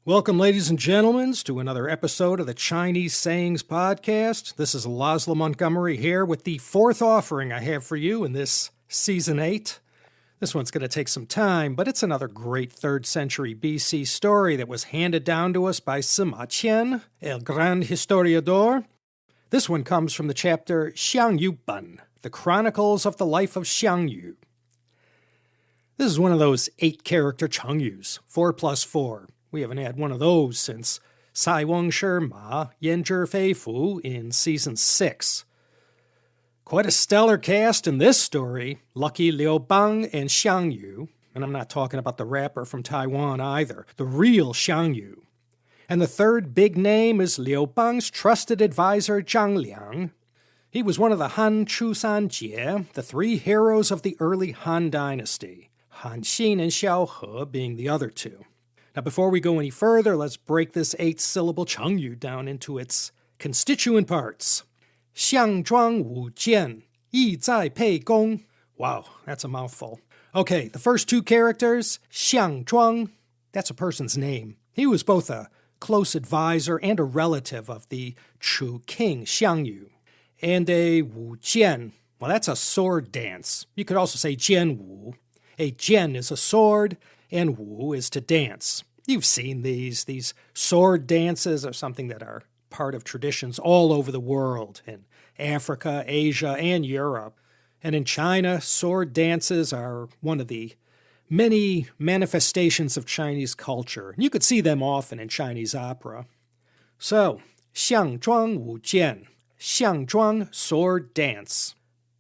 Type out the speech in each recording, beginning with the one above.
Welcome, ladies and gentlemen, to another episode of the Chinese Sayings Podcast. This is Laszlo Montgomery here with the fourth offering I have for you in this Season 8. This one's going to take some time, but it's another great 3rd century BC story that was handed down to us by Sima Qian, El Gran Historiador. This one comes from the chapter Xiang Yu, the Chronicles of the Life of Xiang Yu. This is one of those 8-character chengyus, 4 plus 4. We haven't had one of those since Sai Weng Shi Ma Yan Zhi Fei Fu in Season 6. Quite a stellar cast in this story, Lucky Liu Bang and Xiang Yu, and I'm not talking about the rapper from Taiwan either, the real Xiang Yu. And the third big name is Liu Bang's trusted advisor Zhang Liang. He was one of the Han Chu San Jie, the 3 heroes of the early Han dynasty, Han Xin and Xiao He being the other 2. Now, before we go any further, let's break this 8-syllable chengyu down into its constituent parts. Xiang Zhuāng Wǔ Jiàn, Yi Zài Pèi Gōng. Wow, that's a mouthful. Okay, the first 2 characters, Xiang Zhuāng, that's a person's name. He was both a close advisor and a relative of the Chu king, Xiang Yu. And a Wǔ Jiàn, well, that's a sword dance. You could also say Jian Wu. A jian is a sword, and Wu is to dance. You've seen these sword dances are something that are part of traditions all over the world, in Africa, Asia, and Europe. And in China, sword dances are one of the many manifestations of Chinese culture. You could see them often in Chinese opera. So, Xiang Zhuāng Wǔ Jiàn, Xiang Zhuāng sword dance.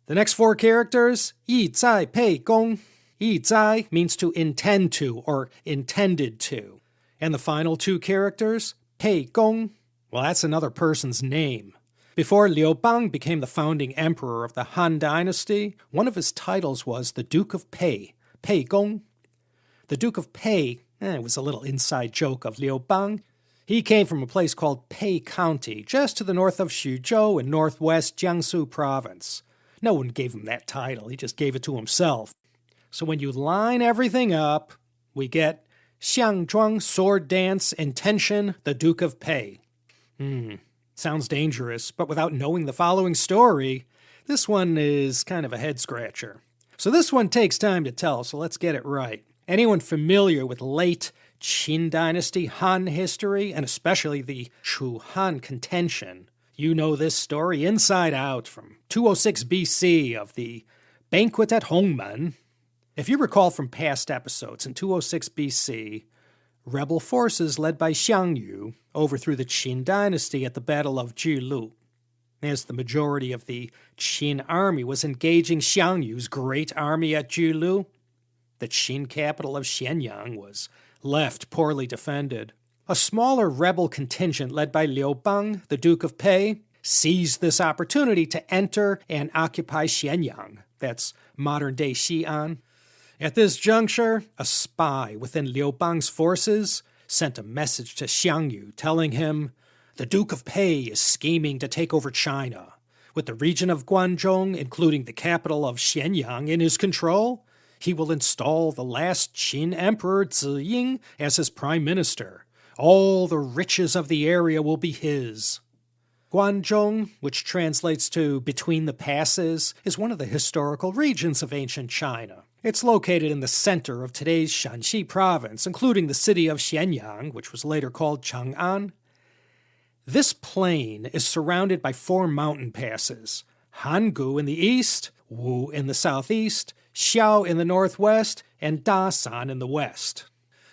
The next 4 characters, Yi Zài Pèi Gōng. Yi Zài means to intend to or intended to. And the final 2 characters, Pei Gong, well, that's another person's name. Before Liu Bang became the founding emperor of the Han dynasty, one of his titles was the Duke of Pei, Pei Gong. The Duke of Pei, it was a little inside joke of Liu Bang. He came from a place called Pei County, just to the north of Xuzhou in northwest Jiangsu province. No one gave him that title, he just gave it to himself. So when you line everything up, we get Xiang Zhuāng sword dance intention, the Duke of Pei. Sounds dangerous, but without knowing the following story, this one is kind of a head-scratcher. So this one takes time to tell, so let's get it right. Anyone familiar with late Qin dynasty Han history, and especially the Chu-Han Contention, you know this story inside out from 206 BC of the Banquet at Hongmen. If you recall from past episodes, in 206 BC, rebel forces led by Xiang Yu overthrew the Qin dynasty at the Battle of Jilu. As the majority of the Qin army was engaging Xiang Yu's great army at Jilu, the Qin capital of Xianyang was left poorly defended. A smaller rebel contingent led by Liu Bang, the Duke of Pei, seized this opportunity to enter and occupy Xianyang. That's modern-day Xi'an. At this juncture, a spy within Liu Bang's forces sent a message to Xiang Yu telling him, the Duke of Pei is scheming to take over China. With the region of Guangzhong, including the capital of Xianyang, in his control, he will install the last Qin Emperor Ziying as his prime minister. All the riches of the area will be his. Guangzhong, which translates to between the passes, is one of the historical regions of ancient China. It's located in the center of today's Shanxi province, including the city of Xianyang, which was later called Chang'an. This plain is surrounded by 4 mountain passes, Hangu in the east, Wu in the southeast, Xiao in the northwest, and Dasan in the west.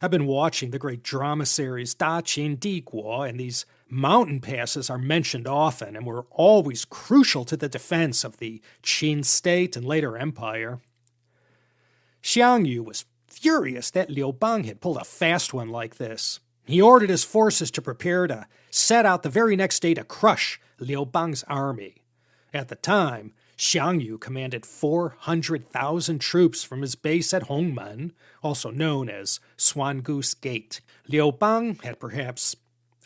I've been watching the great drama series Da Qin Di Guo, and these mountain passes are mentioned often and were always crucial to the defense of the Qin state and later empire. Xiang Yu was furious that Liu Bang had pulled a fast one like this. He ordered his forces to prepare to set out the very next day to crush Liu Bang's army. At the time, Xiang Yu commanded 400,000 troops from his base at Hongmen, also known as Swan Goose Gate. Liu Bang had perhaps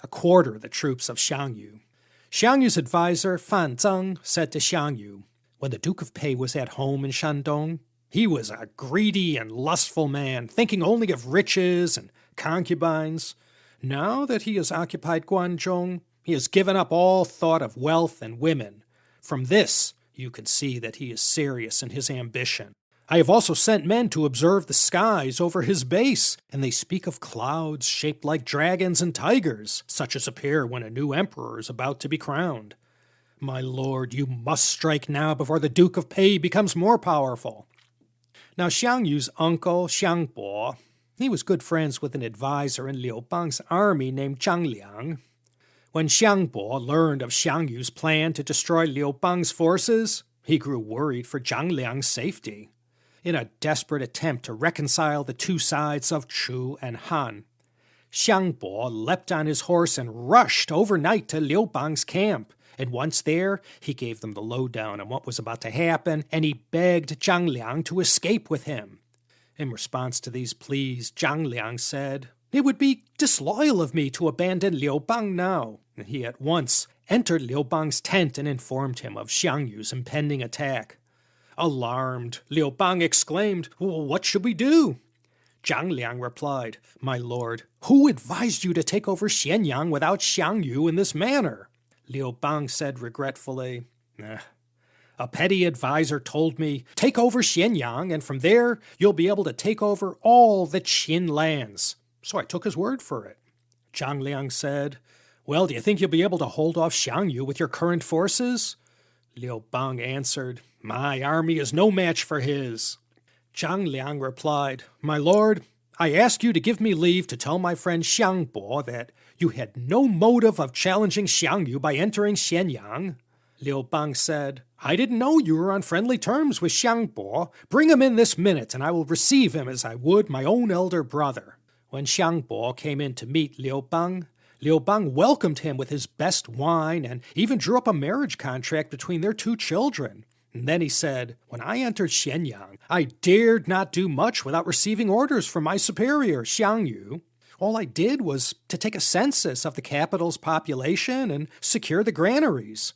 a quarter of the troops of Xiang Yu. Xiang Yu's advisor, Fan Zeng, said to Xiang Yu, when the Duke of Pei was at home in Shandong, he was a greedy and lustful man, thinking only of riches and concubines. Now that he has occupied Guangzhong, he has given up all thought of wealth and women. From this, you can see that he is serious in his ambition. I have also sent men to observe the skies over his base, and they speak of clouds shaped like dragons and tigers, such as appear when a new emperor is about to be crowned. My lord, you must strike now before the Duke of Pei becomes more powerful. Now Xiang Yu's uncle, Xiang Bo, he was good friends with an advisor in Liu Bang's army named Zhang Liang. When Xiang Bo learned of Xiang Yu's plan to destroy Liu Bang's forces, he grew worried for Zhang Liang's safety. In a desperate attempt to reconcile the two sides of Chu and Han, Xiang Bo leapt on his horse and rushed overnight to Liu Bang's camp. And once there, he gave them the lowdown on what was about to happen, and he begged Zhang Liang to escape with him. In response to these pleas, Zhang Liang said, "It would be disloyal of me to abandon Liu Bang now." And he at once entered Liu Bang's tent and informed him of Xiang Yu's impending attack. Alarmed, Liu Bang exclaimed, "What should we do?" Zhang Liang replied, "My lord, who advised you to take over Xianyang without Xiang Yu in this manner?" Liu Bang said regretfully, "A petty advisor told me, take over Xianyang, and from there you'll be able to take over all the Qin lands. So I took his word for it." Zhang Liang said, "Well, do you think you'll be able to hold off Xiang Yu with your current forces?" Liu Bang answered, "My army is no match for his." Zhang Liang replied, "My lord, I ask you to give me leave to tell my friend Xiang Bo that you had no motive of challenging Xiang Yu by entering Xianyang." Liu Bang said, "I didn't know you were on friendly terms with Xiang Bo. Bring him in this minute, and I will receive him as I would my own elder brother." When Xiang Bo came in to meet Liu Bang welcomed him with his best wine and even drew up a marriage contract between their two children. And then he said, "When I entered Xianyang, I dared not do much without receiving orders from my superior, Xiang Yu. All I did was to take a census of the capital's population and secure the granaries.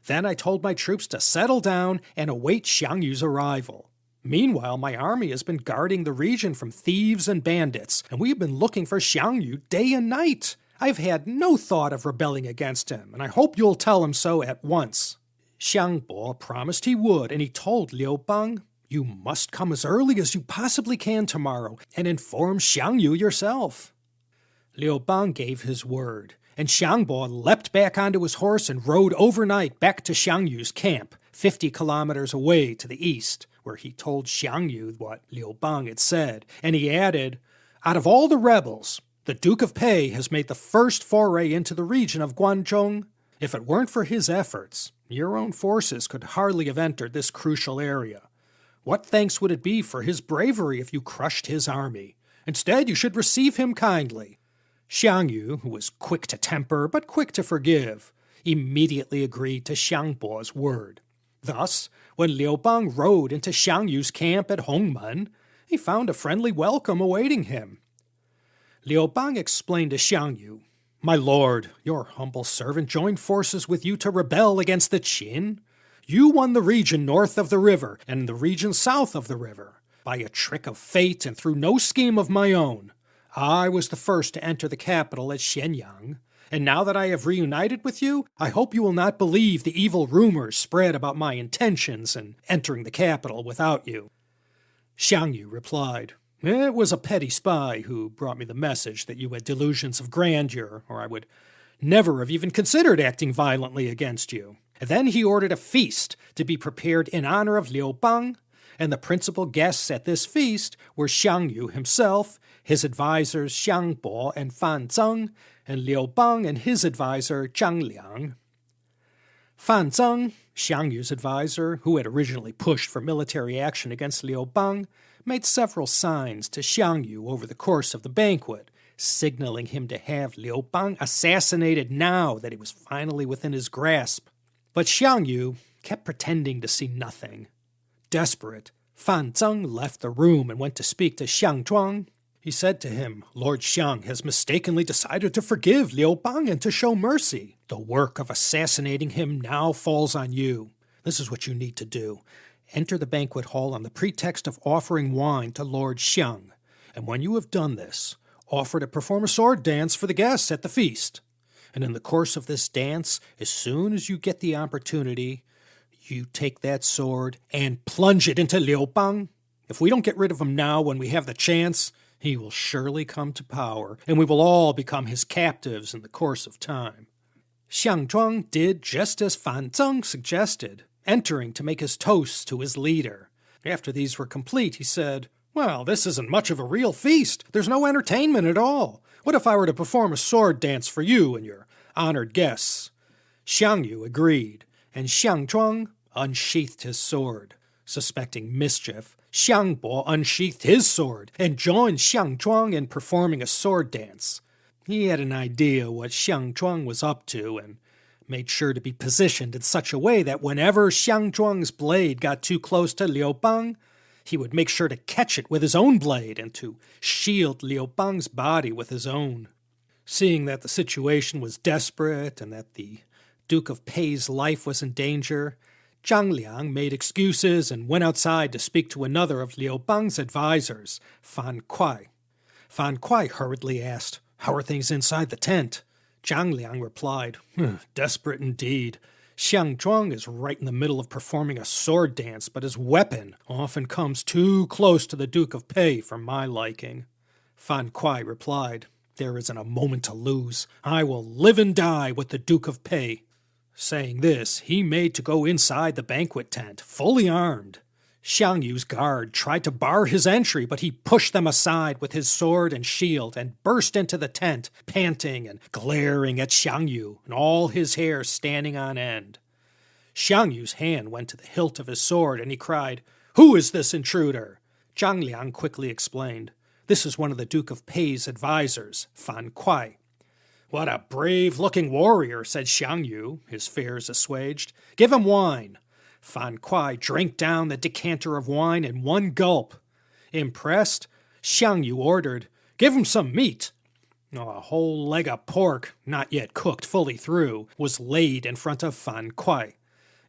Then I told my troops to settle down and await Xiang Yu's arrival. Meanwhile, my army has been guarding the region from thieves and bandits, and we have been looking for Xiang Yu day and night. I've had no thought of rebelling against him, and I hope you'll tell him so at once." Xiang Bo promised he would, and he told Liu Bang, "You must come as early as you possibly can tomorrow and inform Xiang Yu yourself." Liu Bang gave his word, and Xiang Bo leapt back onto his horse and rode overnight back to Xiang Yu's camp, 50 kilometers away to the east, where he told Xiang Yu what Liu Bang had said, and he added, "Out of all the rebels, the Duke of Pei has made the first foray into the region of Guangzhong. If it weren't for his efforts, your own forces could hardly have entered this crucial area. What thanks would it be for his bravery if you crushed his army? Instead, you should receive him kindly." Xiang Yu, who was quick to temper but quick to forgive, immediately agreed to Xiang Bo's word. Thus, when Liu Bang rode into Xiang Yu's camp at Hongmen, he found a friendly welcome awaiting him. Liu Bang explained to Xiang Yu, "My lord, your humble servant joined forces with you to rebel against the Qin. You won the region north of the river and the region south of the river. By a trick of fate and through no scheme of my own, I was the first to enter the capital at Xianyang. And now that I have reunited with you, I hope you will not believe the evil rumors spread about my intentions in entering the capital without you." Xiang Yu replied, "It was a petty spy who brought me the message that you had delusions of grandeur, or I would never have even considered acting violently against you." And then he ordered a feast to be prepared in honor of Liu Bang, and the principal guests at this feast were Xiang Yu himself, his advisors Xiang Bo and Fan Zeng, and Liu Bang and his advisor Zhang Liang. Fan Zeng, Xiang Yu's advisor, who had originally pushed for military action against Liu Bang, made several signs to Xiang Yu over the course of the banquet, signaling him to have Liu Bang assassinated now that he was finally within his grasp. But Xiang Yu kept pretending to see nothing. Desperate, Fan Zeng left the room and went to speak to Xiang Zhuāng. He said to him, "Lord Xiang has mistakenly decided to forgive Liu Bang and to show mercy. The work of assassinating him now falls on you. This is what you need to do. Enter the banquet hall on the pretext of offering wine to Lord Xiang. And when you have done this, offer to perform a sword dance for the guests at the feast. And in the course of this dance, as soon as you get the opportunity, you take that sword and plunge it into Liu Bang. If we don't get rid of him now when we have the chance, he will surely come to power, and we will all become his captives in the course of time. Xiang Zhuāng did just as Fan Zeng suggested, entering to make his toasts to his leader. After these were complete, he said, "Well, this isn't much of a real feast. There's no entertainment at all. What if I were to perform a sword dance for you and your honored guests?" Xiang Yu agreed, and Xiang Zhuāng unsheathed his sword. Suspecting mischief, Xiang Bo unsheathed his sword and joined Xiang Zhuāng in performing a sword dance. He had an idea what Xiang Zhuāng was up to and made sure to be positioned in such a way that whenever Xiang Zhuāng's blade got too close to Liu Bang, he would make sure to catch it with his own blade and to shield Liu Bang's body with his own. Seeing that the situation was desperate and that the Duke of Pei's life was in danger, Zhang Liang made excuses and went outside to speak to another of Liu Bang's advisors, Fan Kuai. Fan Kuai hurriedly asked, "How are things inside the tent?" Zhang Liang replied, "Desperate indeed. Xiang Zhuāng is right in the middle of performing a sword dance, but his weapon often comes too close to the Duke of Pei for my liking." Fan Kuai replied, "There isn't a moment to lose. I will live and die with the Duke of Pei." Saying this, he made to go inside the banquet tent, fully armed. Xiang Yu's guard tried to bar his entry, but he pushed them aside with his sword and shield and burst into the tent, panting and glaring at Xiang Yu, and all his hair standing on end. Xiang Yu's hand went to the hilt of his sword, and he cried, "Who is this intruder?" Zhang Liang quickly explained, "This is one of the Duke of Pei's advisors, Fan Kuai." "What a brave-looking warrior," said Xiang Yu, his fears assuaged. "Give him wine." Fan Kuai drank down the decanter of wine in one gulp. Impressed, Xiang Yu ordered, "Give him some meat." A whole leg of pork, not yet cooked fully through, was laid in front of Fan Kuai.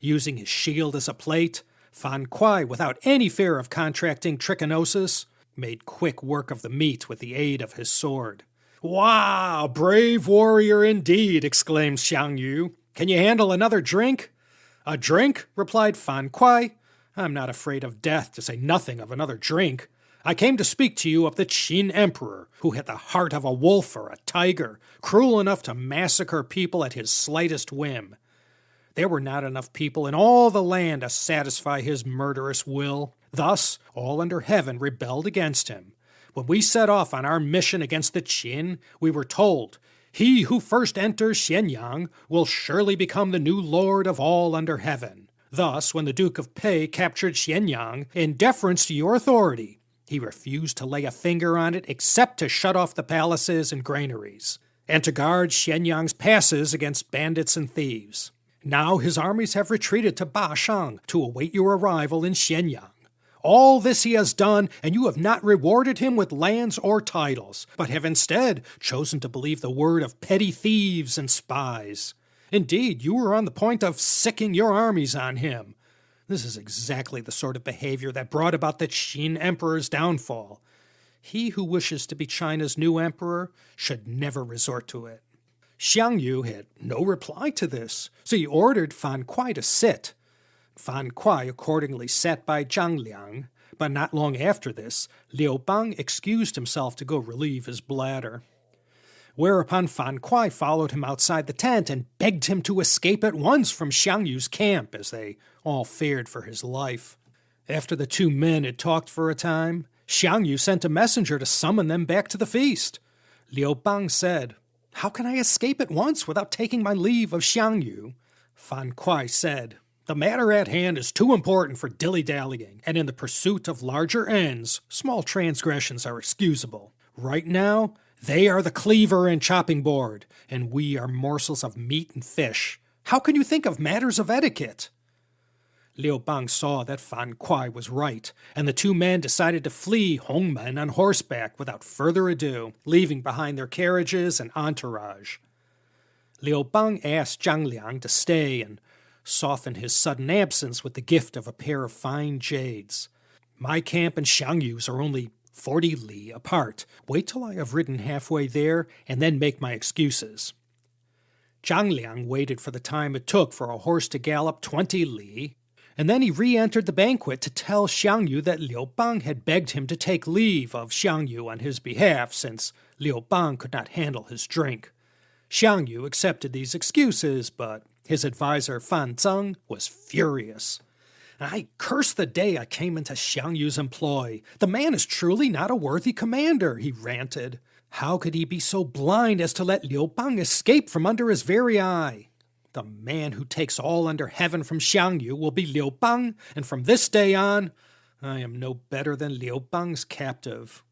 Using his shield as a plate, Fan Kuai, without any fear of contracting trichinosis, made quick work of the meat with the aid of his sword. "Wow, brave warrior indeed," exclaimed Xiang Yu. "Can you handle another drink?" "A drink?" replied Fan Kuai. "I'm not afraid of death, to say nothing of another drink. I came to speak to you of the Qin Emperor, who had the heart of a wolf or a tiger, cruel enough to massacre people at his slightest whim. There were not enough people in all the land to satisfy his murderous will. Thus, all under heaven rebelled against him. When we set off on our mission against the Qin, we were told, 'He who first enters Xianyang will surely become the new lord of all under heaven.' Thus, when the Duke of Pei captured Xianyang, in deference to your authority, he refused to lay a finger on it except to shut off the palaces and granaries, and to guard Xianyang's passes against bandits and thieves. Now his armies have retreated to Bashang to await your arrival in Xianyang. All this he has done, and you have not rewarded him with lands or titles, but have instead chosen to believe the word of petty thieves and spies. Indeed, you were on the point of sicking your armies on him. This is exactly the sort of behavior that brought about the Qin Emperor's downfall. He who wishes to be China's new emperor should never resort to it." Xiang Yu had no reply to this, so he ordered Fan Kuai to sit. Fan Kuai accordingly sat by Zhang Liang, but not long after this, Liu Bang excused himself to go relieve his bladder. Whereupon Fan Kuai followed him outside the tent and begged him to escape at once from Xiang Yu's camp, as they all feared for his life. After the two men had talked for a time, Xiang Yu sent a messenger to summon them back to the feast. Liu Bang said, "How can I escape at once without taking my leave of Xiang Yu?" Fan Kuai said, "The matter at hand is too important for dilly-dallying, and in the pursuit of larger ends, small transgressions are excusable. Right now, they are the cleaver and chopping board, and we are morsels of meat and fish. How can you think of matters of etiquette?" Liu Bang saw that Fan Kuai was right, and the two men decided to flee Hongmen on horseback without further ado, leaving behind their carriages and entourage. Liu Bang asked Zhang Liang to stay and soften his sudden absence with the gift of a pair of fine jades. "My camp and Xiang Yu's are only 40 li apart. Wait till I have ridden halfway there, and then make my excuses. Zhang Liang waited for the time it took for a horse to gallop 20 li, and then he re-entered the banquet to tell Xiang Yu that Liu Bang had begged him to take leave of Xiang Yu on his behalf, since Liu Bang could not handle his drink. Xiang Yu accepted these excuses, but his advisor Fan Zeng was furious. I curse the day I came into Xiang Yu's employ. The man is truly not a worthy commander, he ranted. How could he be so blind as to let Liu Bang escape from under his very eye? The man who takes all under heaven from Xiang Yu will be Liu Bang, and from this day on, I am no better than Liu Bang's captive.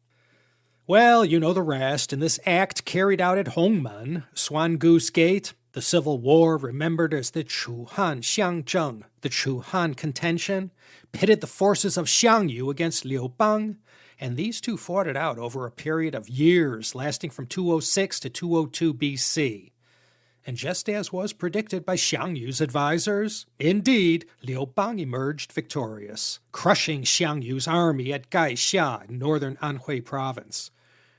Well, you know the rest. In this act carried out at Hongmen, Swan Goose Gate, the Civil War, remembered as the Chu-Han Xiangzhuāng, the Chu-Han Contention, pitted the forces of Xiang Yu against Liu Bang, and these two fought it out over a period of years, lasting from 206 to 202 BC. And just as was predicted by Xiang Yu's advisors, indeed, Liu Bang emerged victorious, crushing Xiang Yu's army at Gaixia in northern Anhui province.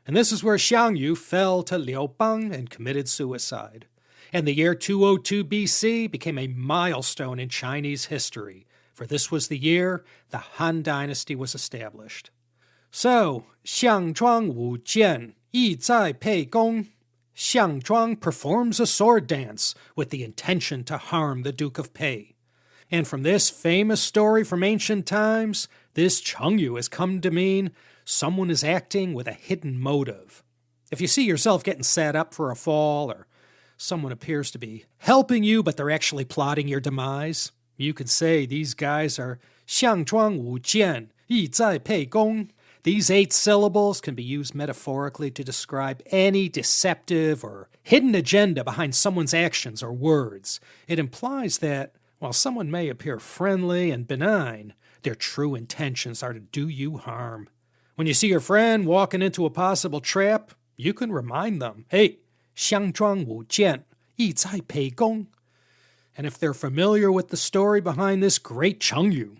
And this is where Xiang Yu fell to Liu Bang and committed suicide. And the year 202 BC became a milestone in Chinese history, for this was the year the Han Dynasty was established. So, Xiang Zhuāng Wǔ Jiàn, Yi Zài Pèi Gōng, Xiang Zhuāng performs a sword dance with the intention to harm the Duke of Pei. And from this famous story from ancient times, this chengyu has come to mean someone is acting with a hidden motive. If you see yourself getting set up for a fall, or someone appears to be helping you but they're actually plotting your demise, you could say these guys are Xiang Zhuāng Wǔ Jiàn, Yi Zài Pèi Gōng. These 8 syllables can be used metaphorically to describe any deceptive or hidden agenda behind someone's actions or words. It implies that, while someone may appear friendly and benign, their true intentions are to do you harm. When you see your friend walking into a possible trap, you can remind them, hey, Xiang Zhuāng Wǔ Jiàn, Yi Zài Pèi Gōng. And if they're familiar with the story behind this great chengyu,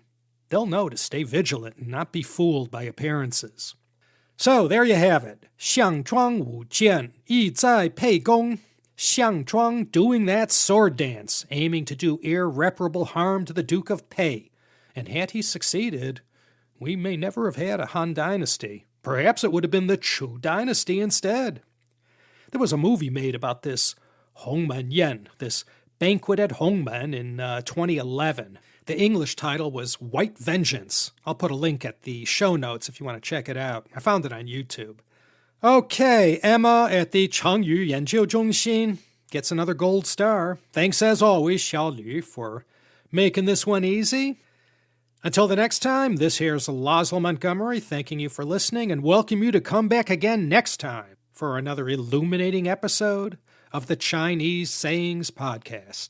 they'll know to stay vigilant and not be fooled by appearances. So there you have it. Xiang Zhuāng Wǔ Jiàn, Yi Zài Pèi Gōng. Xiang Zhuāng doing that sword dance, aiming to do irreparable harm to the Duke of Pei. And had he succeeded, we may never have had a Han Dynasty. Perhaps it would have been the Chu Dynasty instead. There was a movie made about this Hongmen Yen, this banquet at Hongmen in 2011. The English title was White Vengeance. I'll put a link at the show notes if you want to check it out. I found it on YouTube. Okay, Emma at the Chengyu Yanjiu Zhongxin gets another gold star. Thanks as always, Xiao Lu, for making this one easy. Until the next time, this here's Laszlo Montgomery thanking you for listening and welcome you to come back again next time for another illuminating episode of the Chinese Sayings Podcast.